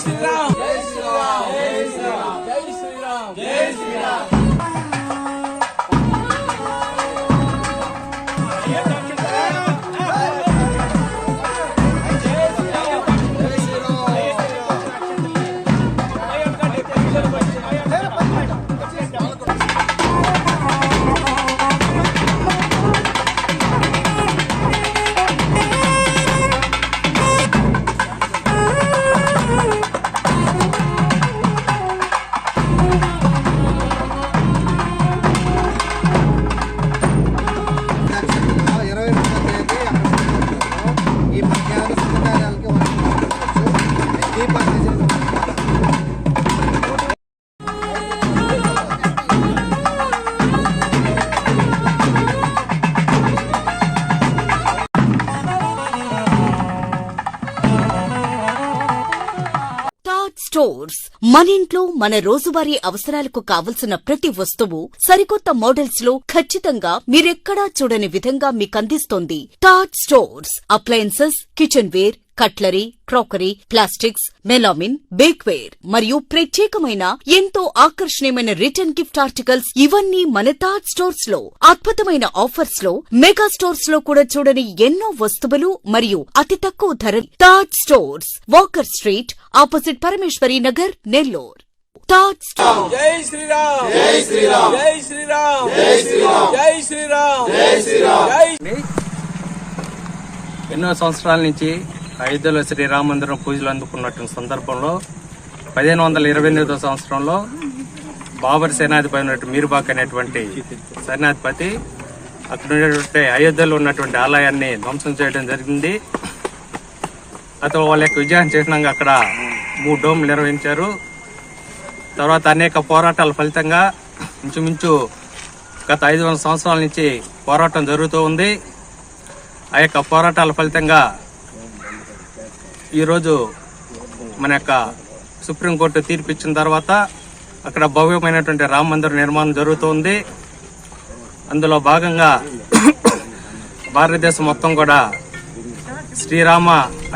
శ్రీరామ్ జై శ్రీరామ్ జై శ్రీరామ్ జై శ్రీరామ్ జై శ్రీరామ్ స్టోర్స్ మన ఇంట్లో మన రోజువారీ అవసరాలకు కావలసిన ప్రతి వస్తువు సరికొత్త మోడల్స్ లో ఖచ్చితంగా మీరెక్కడా చూడని విధంగా మీకందిస్తోంది TAT stores. Appliances, kitchenware, cutlery, crockery, plastics, melamine, bakeware మరియు ప్రత్యేకమైన ఎంతో ఆకర్షణీయమైన రిటర్న్ గిఫ్ట్ ఆర్టికల్స్ ఇవన్నీ మన టాట్ స్టోర్స్ లో. అద్భుతమైన ఆఫర్స్ లో మెగా స్టోర్స్ లో కూడా చూడని ఎన్నో వస్తువులు మరియు అతి తక్కువ ధర. Tat stores, walker street, opposite Parameshwari Nagar, Nellore. Tat stores. జై శ్రీరామ్ జై శ్రీరామ్ జై శ్రీరామ్ జై శ్రీరామ్ జై శ్రీరామ్ జై శ్రీరామ్. ఎన్నో సంవత్సరాల నుంచి అయోధ్యలో శ్రీరామ మందిరం పూజలు అందుకున్నటువంటి సందర్భంలో 1528వ సంవత్సరంలో బాబర్ సేనాధిపతి అయినటువంటి మీర్బాక్ అనేటువంటి సేనాధిపతి అక్కడ ఉన్నటువంటి అయోధ్యలో ఉన్నటువంటి ఆలయాన్ని ధ్వంసం చేయడం జరిగింది. అతను వాళ్ళ యొక్క విజయాన్ని చిహ్నంగా అక్కడ 3 డోమ్లు నిర్వహించారు. తర్వాత అనేక పోరాటాల ఫలితంగా ఇంచుమించు గత 500 సంవత్సరాల నుంచి పోరాటం జరుగుతూ ఉంది. ఆ యొక్క పోరాటాల ఫలితంగా ఈరోజు మన యొక్క సుప్రీంకోర్టు తీర్పు ఇచ్చిన తర్వాత అక్కడ భవ్యమైనటువంటి రామ మందిర నిర్మాణం జరుగుతోంది. అందులో భాగంగా భారతదేశం మొత్తం కూడా శ్రీరామ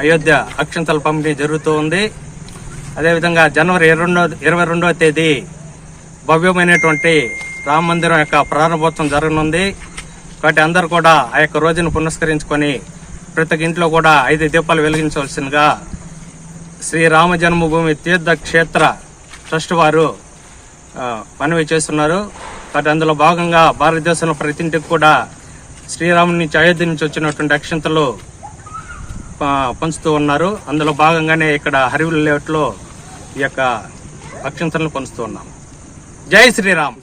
అయోధ్య అక్షింతల పంపిణీ జరుగుతూ ఉంది. అదేవిధంగా జనవరి 22వ తేదీ భవ్యమైనటువంటి రామ మందిరం యొక్క ప్రారంభోత్సవం జరగనుంది. కాబట్టి అందరూ కూడా ఆ యొక్క రోజును పురస్కరించుకొని ప్రతి ఇంట్లో కూడా 5 దీపాలు వెలిగించవలసిందిగా శ్రీరామ జన్మభూమి తీర్థ క్షేత్ర ట్రస్ట్ వారు మనవి చేస్తున్నారు. కాబట్టి అందులో భాగంగా భారతదేశంలో ప్రతి ఇంటికి కూడా శ్రీరాముని నుంచి అయోధ్య నుంచి వచ్చినటువంటి అక్షింతలు పంచుతూ ఉన్నారు. అందులో భాగంగానే ఇక్కడ హరివిల్ లేఅవుట్లో ఈ యొక్క అక్షింతలను పంచుతూ ఉన్నాం. జై శ్రీరామ్.